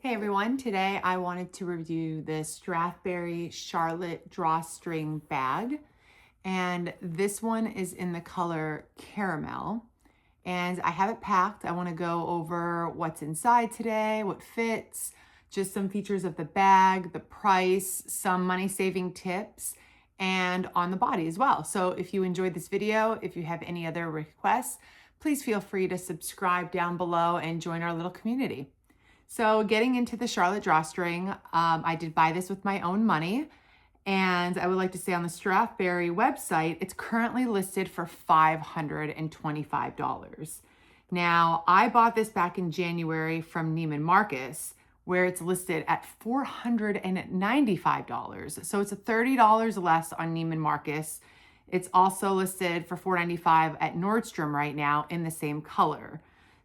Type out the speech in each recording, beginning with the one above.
Hey everyone, today I wanted to review the Strathberry Charlotte Drawstring bag, and this one is in the color caramel, and I have it packed. I want to go over what's inside today, what fits, just some features of the bag, the price, some money saving tips, and on the body as well. So if you enjoyed this video, if you have any other requests, please feel free to subscribe down below and join our little community. So getting into the Charlotte Drawstring, I did buy this with my own money. And I would like to say on the Strathberry website, it's currently listed for $525. Now, I bought this back in January from Neiman Marcus, where it's listed at $495. So it's $30 less on Neiman Marcus. It's also listed for $495 at Nordstrom right now in the same color.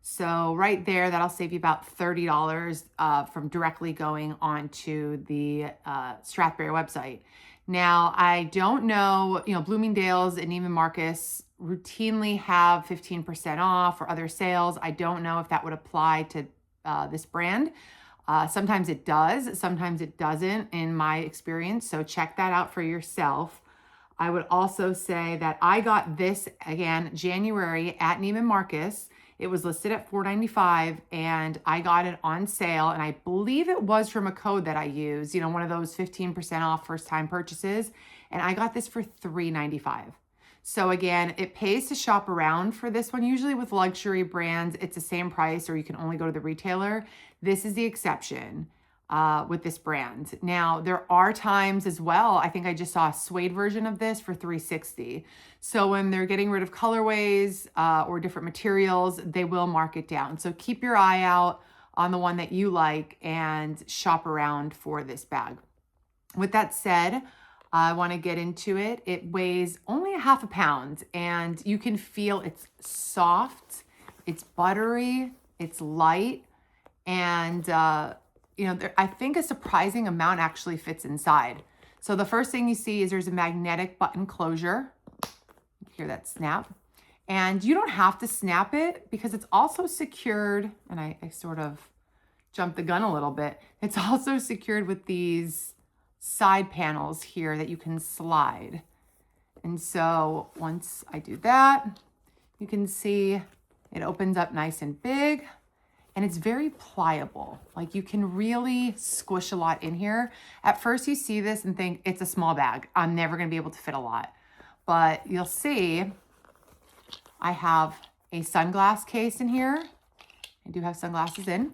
So right there, that'll save you about $30 from directly going onto the Strathberry website. Now, I don't know, Bloomingdale's and Neiman Marcus routinely have 15% off or other sales. I don't know if that would apply to this brand. Sometimes it does, sometimes it doesn't in my experience. So check that out for yourself. I would also say that I got this, again, January at Neiman Marcus. It was listed at $495 and I got it on sale, and I believe it was from a code that I use, one of those 15% off first time purchases, and I got this for $395. So again, it pays to shop around for this one. Usually with luxury brands, it's the same price or you can only go to the retailer. This is the exception with this brand. Now, there are times as well, I think I just saw a suede version of this for $360. So when they're getting rid of colorways or different materials, they will mark it down. So keep your eye out on the one that you like and shop around for this bag. With that said, I want to get into it. It weighs only a half a pound, and you can feel it's soft, it's buttery, it's light, and I think a surprising amount actually fits inside. So the first thing you see is there's a magnetic button closure. You hear that snap. And you don't have to snap it because it's also secured, and I sort of jumped the gun a little bit. It's also secured with these side panels here that you can slide. And so once I do that, you can see it opens up nice and big. And it's very pliable. Like, you can really squish a lot in here. At first you see this and think it's a small bag. I'm never gonna be able to fit a lot. But you'll see I have a sunglass case in here. I do have sunglasses in.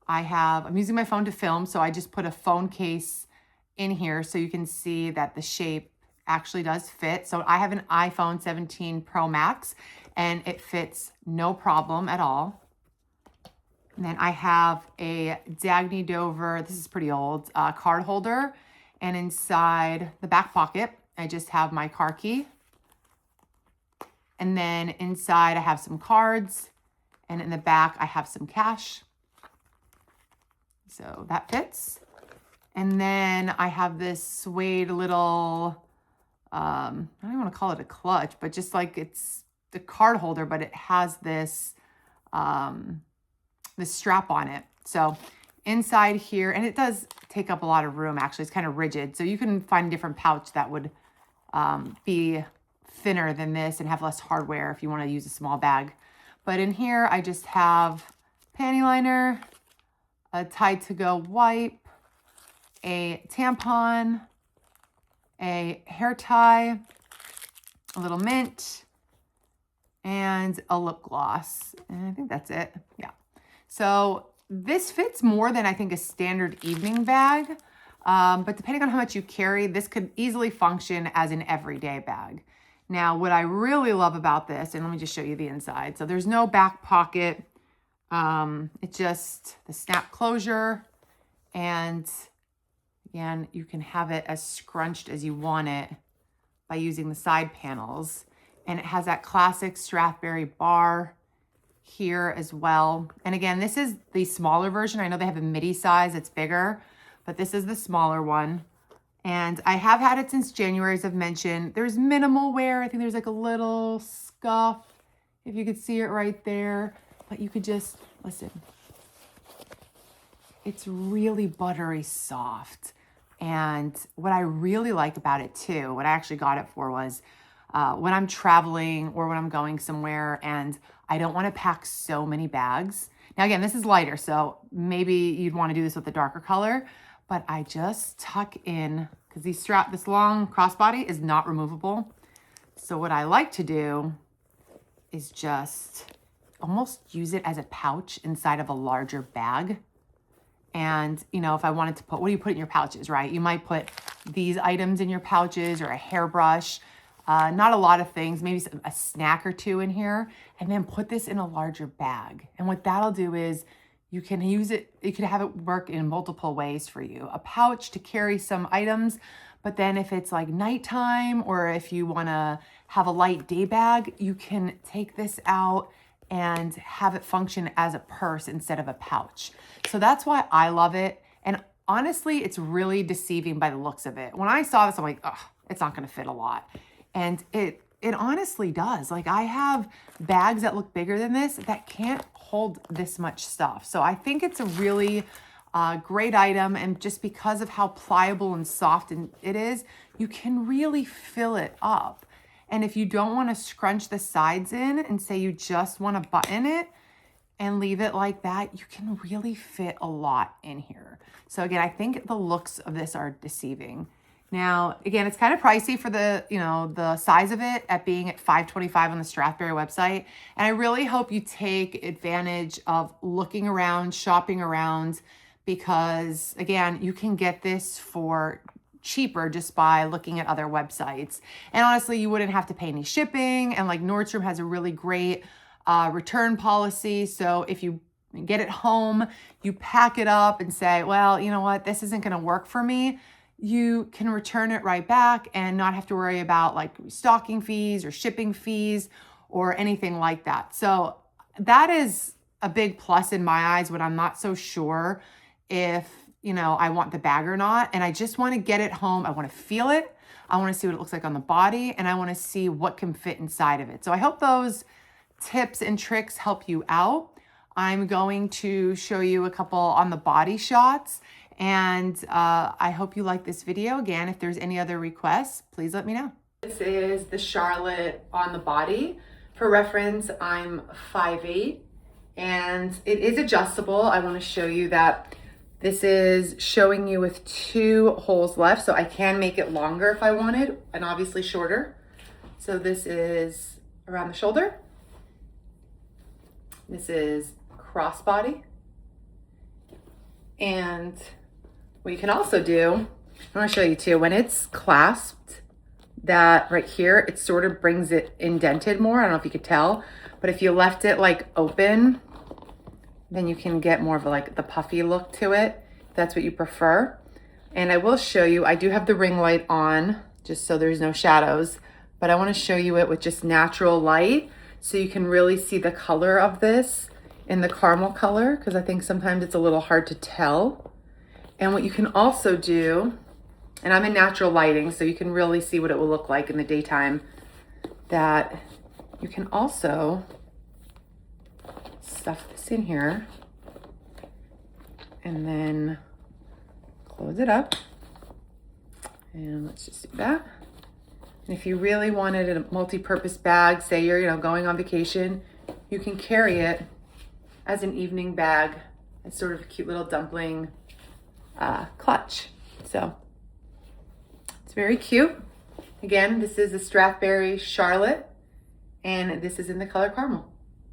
I'm using my phone to film, so I just put a phone case in here so you can see that the shape actually does fit. So I have an iPhone 17 Pro Max and it fits no problem at all. And then I have a Dagny Dover, this is pretty old, card holder. And inside the back pocket, I just have my car key. And then inside I have some cards. And in the back, I have some cash. So that fits. And then I have this suede little, I don't want to call it a clutch, but just like it's the card holder, but it has this, the strap on it. So inside here, and it does take up a lot of room, actually. It's kind of rigid. So you can find a different pouch that would be thinner than this and have less hardware if you want to use a small bag. But in here, I just have panty liner, a Tide to Go wipe, a tampon, a hair tie, a little mint, and a lip gloss. And I think that's it. Yeah. So this fits more than I think a standard evening bag, but depending on how much you carry, this could easily function as an everyday bag. Now, what I really love about this, and let me just show you the inside. So there's no back pocket. It's just the snap closure. And again, you can have it as scrunched as you want it by using the side panels. And it has that classic Strathberry bar here as well. And again, this is the smaller version. I know they have a midi size, it's bigger, but this is the smaller one. And I have had it since January, as I've mentioned. There's minimal wear. I think there's like a little scuff, if you could see it right there. But you could just, listen, It's really buttery soft. And what I really like about it too, what I actually got it for was when I'm traveling or when I'm going somewhere and I don't want to pack so many bags. Now again, this is lighter, so maybe you'd want to do this with a darker color, but I just tuck in, because this long crossbody is not removable. So what I like to do is just almost use it as a pouch inside of a larger bag. And, you know, if I wanted to put, what do you put in your pouches, right? You might put these items in your pouches or a hairbrush, not a lot of things, maybe a snack or two in here, and then put this in a larger bag. And what that'll do is you can use it, you could have it work in multiple ways for you. A pouch to carry some items, but then if it's like nighttime or if you wanna have a light day bag, you can take this out and have it function as a purse instead of a pouch. So that's why I love it. And honestly, it's really deceiving by the looks of it. When I saw this, I'm like, oh, it's not gonna fit a lot. And it honestly does. Like I have bags that look bigger than this that can't hold this much stuff. So I think it's a really great item. And just because of how pliable and soft it is, you can really fill it up. And if you don't want to scrunch the sides in and say you just want to button it and leave it like that, you can really fit a lot in here. So again, I think the looks of this are deceiving. Now, again, it's kind of pricey for the, you know, the size of it at being at $5.25 on the Strathberry website. And I really hope you take advantage of looking around, shopping around, because again, you can get this for cheaper just by looking at other websites. And honestly, you wouldn't have to pay any shipping. And like Nordstrom has a really great return policy. So if you get it home, you pack it up and say, well, you know what, this isn't going to work for me. You can return it right back and not have to worry about like stocking fees or shipping fees or anything like that. So that is a big plus in my eyes when I'm not so sure if, you know, I want the bag or not. And I just want to get it home. I want to feel it. I want to see what it looks like on the body, and I want to see what can fit inside of it. So I hope those tips and tricks help you out. I'm going to show you a couple on the body shots, and I hope you like this video. Again, if there's any other requests, please let me know. This is the Charlotte on the body. For reference, I'm 5'8", and it is adjustable. I want to show you that this is showing you with 2 holes left, so I can make it longer if I wanted, and obviously shorter. So this is around the shoulder. This is crossbody. And what you can also do, I want to show you too, when it's clasped, that right here, it sort of brings it indented more. I don't know if you could tell, but if you left it like open, then you can get more of like the puffy look to it. If that's what you prefer. And I will show you, I do have the ring light on just so there's no shadows, but I want to show you it with just natural light so you can really see the color of this in the caramel color, because I think sometimes it's a little hard to tell. And what you can also do, and I'm in natural lighting so you can really see what it will look like in the daytime, that you can also stuff this in here and then close it up. And let's just do that. And if you really wanted a multi-purpose bag, say you're, you know, going on vacation, you can carry it as an evening bag. It's sort of a cute little dumpling clutch. So it's very cute. Again, this is the Strathberry Charlotte, and this is in the color caramel.